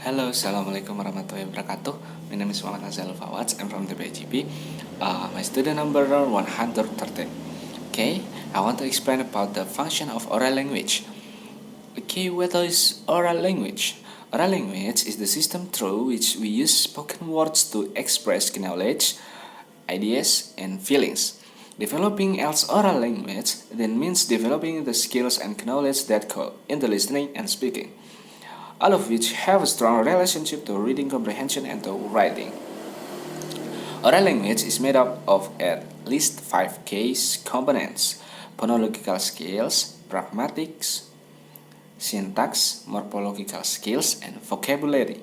Hello, Assalamualaikum warahmatullahi wabarakatuh. My name is Muhammad Azal Fawaz. I'm from the BGP. My student number 113. Okay, I want to explain about the function of oral language. Okay, what is oral language? Oral language is the system through which we use spoken words to express knowledge, ideas, and feelings. Developing else oral language then means developing the skills and knowledge that go into listening and speaking, all of which have a strong relationship to reading comprehension and to writing. Oral language is made up of at least 5 case components: phonological skills, pragmatics, syntax, morphological skills, and vocabulary,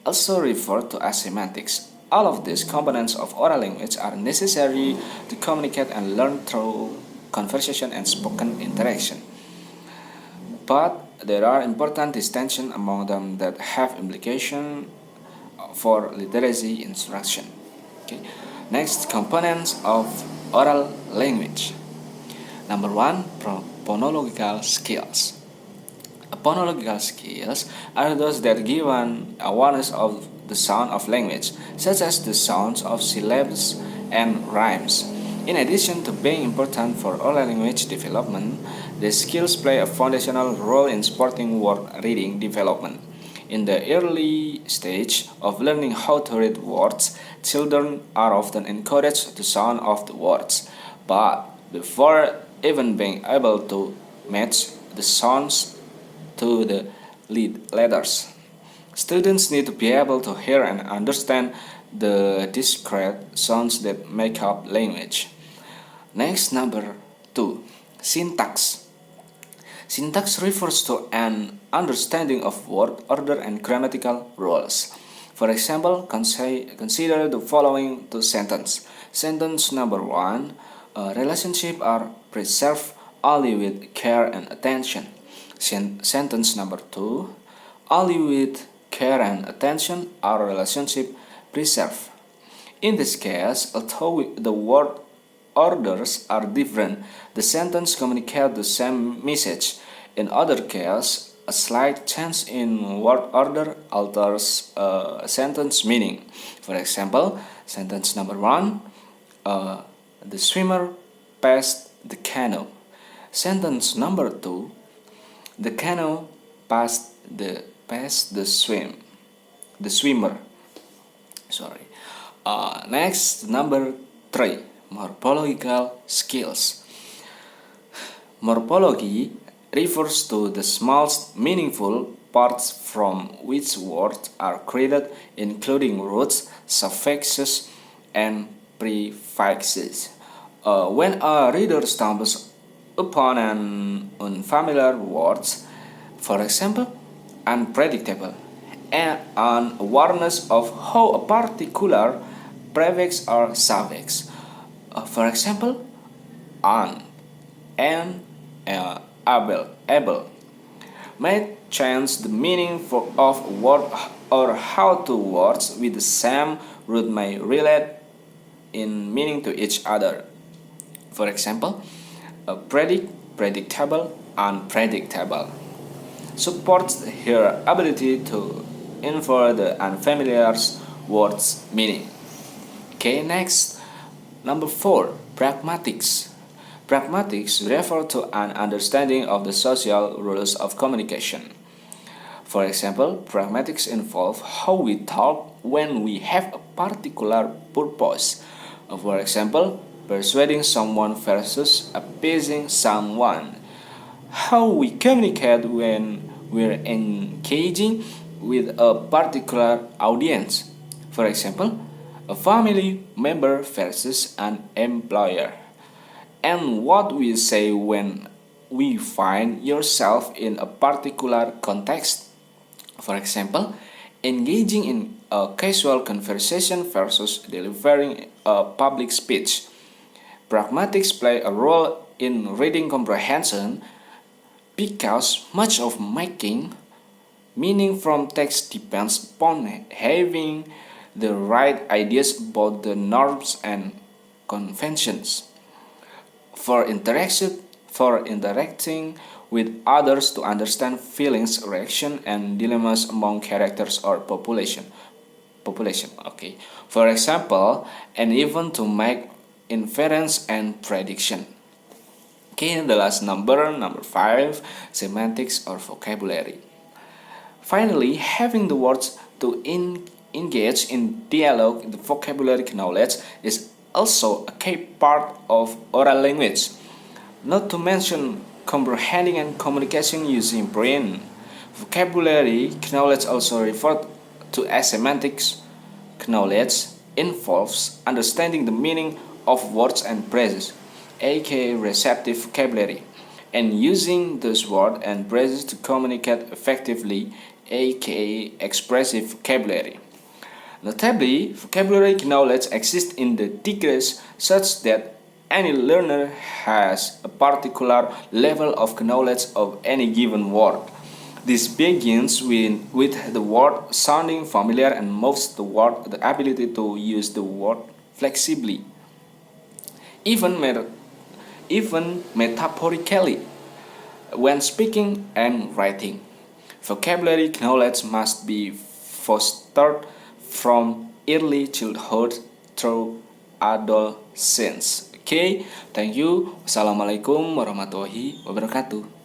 also referred to as semantics. All of these components of oral language are necessary to communicate and learn through conversation and spoken interaction. But there are important distinctions among them that have implication for literacy instruction. Okay. Next, components of oral language. Number one, phonological skills. Phonological skills are those that give an awareness of the sound of language, such as the sounds of syllables and rhymes. In addition to being important for oral language development, the skills play a foundational role in supporting word reading development. In the early stage of learning how to read words, children are often encouraged to sound of the words, but before even being able to match the sounds to the letters, students need to be able to hear and understand the discrete sounds that make up language. Next, number 2, syntax. Syntax refers to an understanding of word order and grammatical rules. For example, consider the following two sentences. Sentence number 1, relationships are preserved only with care and attention. Sentence number 2, only with care and attention are relationships preserved. In this case, although the word orders are different, the sentence communicates the same message. In other cases, a slight change in word order alters a sentence meaning. For example, sentence number 1, the swimmer passed the canoe. Sentence number 2, the canoe passed the swimmer. Sorry. Next, number 3, morphological skills. Morphology refers to the smallest meaningful parts from which words are created, including roots, suffixes, and prefixes. When a reader stumbles upon an unfamiliar word, for example, unpredictable, and an awareness of how a particular prefix or suffix, for example, on, and able, may change the meaning of a word, or how two words with the same root may relate in meaning to each other. For example, predictable, unpredictable supports her ability to infer the unfamiliar word's meaning. Okay, next, number 4, pragmatics. Pragmatics refer to an understanding of the social rules of communication. For example, pragmatics involve how we talk when we have a particular purpose. For example, persuading someone versus appeasing someone. How we communicate when we're engaging with a particular audience. For example, a family member versus an employer. And what we say when we find yourself in a particular context. For example, engaging in a casual conversation versus delivering a public speech. Pragmatics play a role in reading comprehension because much of making meaning from text depends upon having the right ideas about the norms and conventions. For interacting with others to understand feelings, reaction, and dilemmas among characters or population. Okay. For example, and even to make inference and prediction. Okay, the last number 5, semantics or vocabulary. Finally, having the words to engage in dialogue, the vocabulary knowledge is also a key part of oral language. Not to mention comprehending and communication using brain. Vocabulary knowledge, also referred to as semantics knowledge, involves understanding the meaning of words and phrases, aka receptive vocabulary, and using those words and phrases to communicate effectively, aka expressive vocabulary. Notably, vocabulary knowledge exists in the degrees such that any learner has a particular level of knowledge of any given word. This begins with the word sounding familiar and moves toward the ability to use the word flexibly, even, even metaphorically, when speaking and writing. Vocabulary knowledge must be fostered from early childhood through adolescence. Okay, thank you. Wassalamualaikum warahmatullahi wabarakatuh.